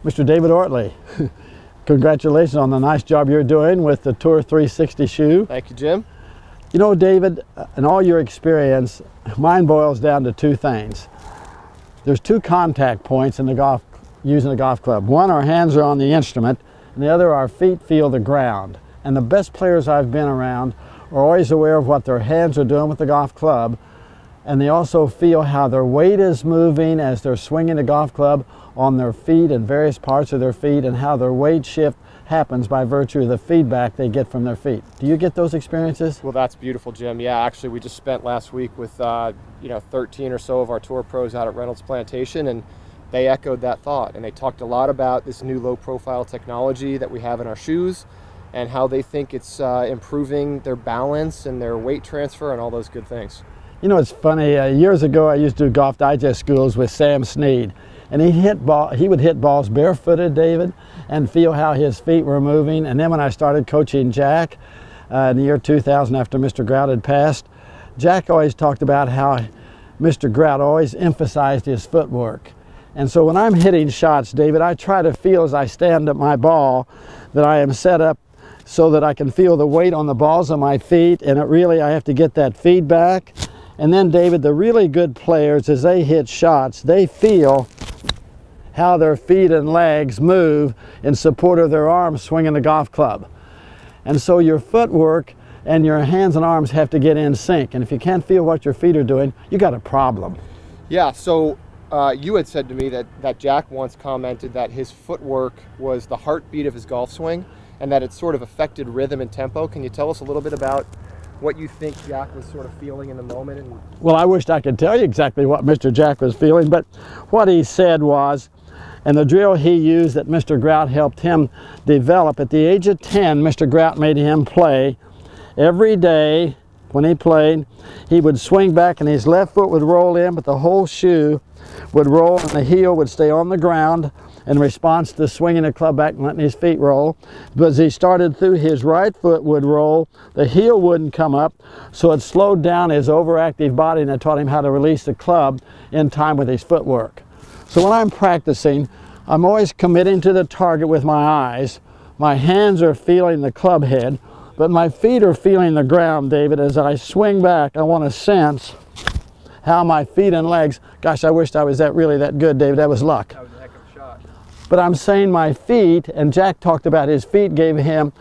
Mr. David Ortley, congratulations on the nice job you're doing with the Tour 360 shoe. Thank you, Jim. You know, David, in all your experience, mine boils down to two things. There's two contact points in the using a golf club. One, our hands are on the instrument, and the other, our feet feel the ground. And the best players I've been around are always aware of what their hands are doing with the golf club, and they also feel how their weight is moving as they're swinging the golf club on their feet and various parts of their feet, and how their weight shift happens by virtue of the feedback they get from their feet. Do you get those experiences? Well, that's beautiful, Jim. Yeah, actually, we just spent last week with 13 or so of our tour pros out at Reynolds Plantation, and they echoed that thought. And they talked a lot about this new low-profile technology that we have in our shoes, and how they think it's improving their balance and their weight transfer and all those good things. You know, it's funny. Years ago, I used to do Golf Digest schools with Sam Snead, and he would hit balls barefooted, David, and feel how his feet were moving. And then when I started coaching Jack in the year 2000, after Mr. Grout had passed, Jack always talked about how Mr. Grout always emphasized his footwork. And so when I'm hitting shots, David, I try to feel as I stand at my ball that I am set up so that I can feel the weight on the balls of my feet, and I have to get that feedback. And then, David, the really good players, as they hit shots, they feel how their feet and legs move in support of their arms swinging the golf club. And so your footwork and your hands and arms have to get in sync. And if you can't feel what your feet are doing, you got a problem. Yeah, so you had said to me that Jack once commented that his footwork was the heartbeat of his golf swing, and that it sort of affected rhythm and tempo. Can you tell us a little bit about what you think Jack was sort of feeling in the moment? Well, I wished I could tell you exactly what Mr. Jack was feeling, but what he said was, and the drill he used that Mr. Grout helped him develop, at the age of 10, Mr. Grout made him play every day. When he played, he would swing back and his left foot would roll in, but the whole shoe would roll and the heel would stay on the ground in response to swinging the club back and letting his feet roll. But as he started through, his right foot would roll, the heel wouldn't come up, so it slowed down his overactive body, and it taught him how to release the club in time with his footwork. So when I'm practicing, I'm always committing to the target with my eyes. My hands are feeling the club head, but my feet are feeling the ground, David. As I swing back, I want to sense how my feet and legs, gosh, I wished I was really that good, David. That was luck. That was a heck of a shot. But I'm saying my feet, and Jack talked about his feet gave him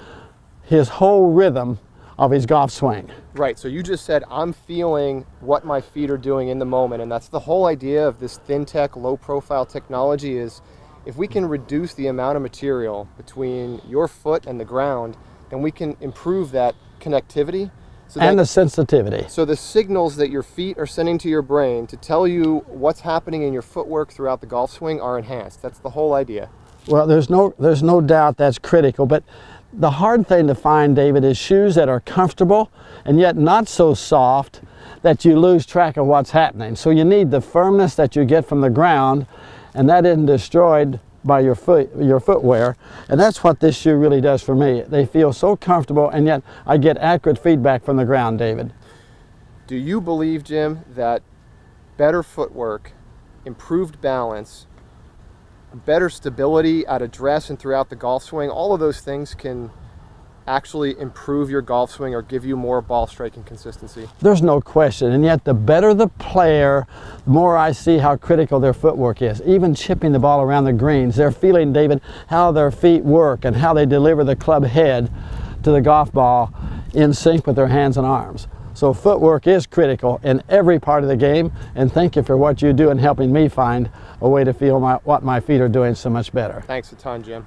his whole rhythm of his golf swing. Right, so you just said, I'm feeling what my feet are doing in the moment, and that's the whole idea of this thin tech, low profile technology. Is if we can reduce the amount of material between your foot and the ground, then we can improve that connectivity. And the sensitivity. So the signals that your feet are sending to your brain to tell you what's happening in your footwork throughout the golf swing are enhanced. That's the whole idea. Well, there's no doubt that's critical, but the hard thing to find, David, is shoes that are comfortable and yet not so soft that you lose track of what's happening. So you need the firmness that you get from the ground, and that isn't destroyed by your footwear, and that's what this shoe really does for me. They feel so comfortable, and yet I get accurate feedback from the ground, David. Do you believe, Jim, that better footwork, improved balance, better stability at address and throughout the golf swing, all of those things can actually improve your golf swing or give you more ball striking consistency? There's no question, and yet the better the player, the more I see how critical their footwork is. Even chipping the ball around the greens, they're feeling, David, how their feet work and how they deliver the club head to the golf ball in sync with their hands and arms. So footwork is critical in every part of the game, and thank you for what you do in helping me find a way to feel what my feet are doing so much better. Thanks a ton, Jim.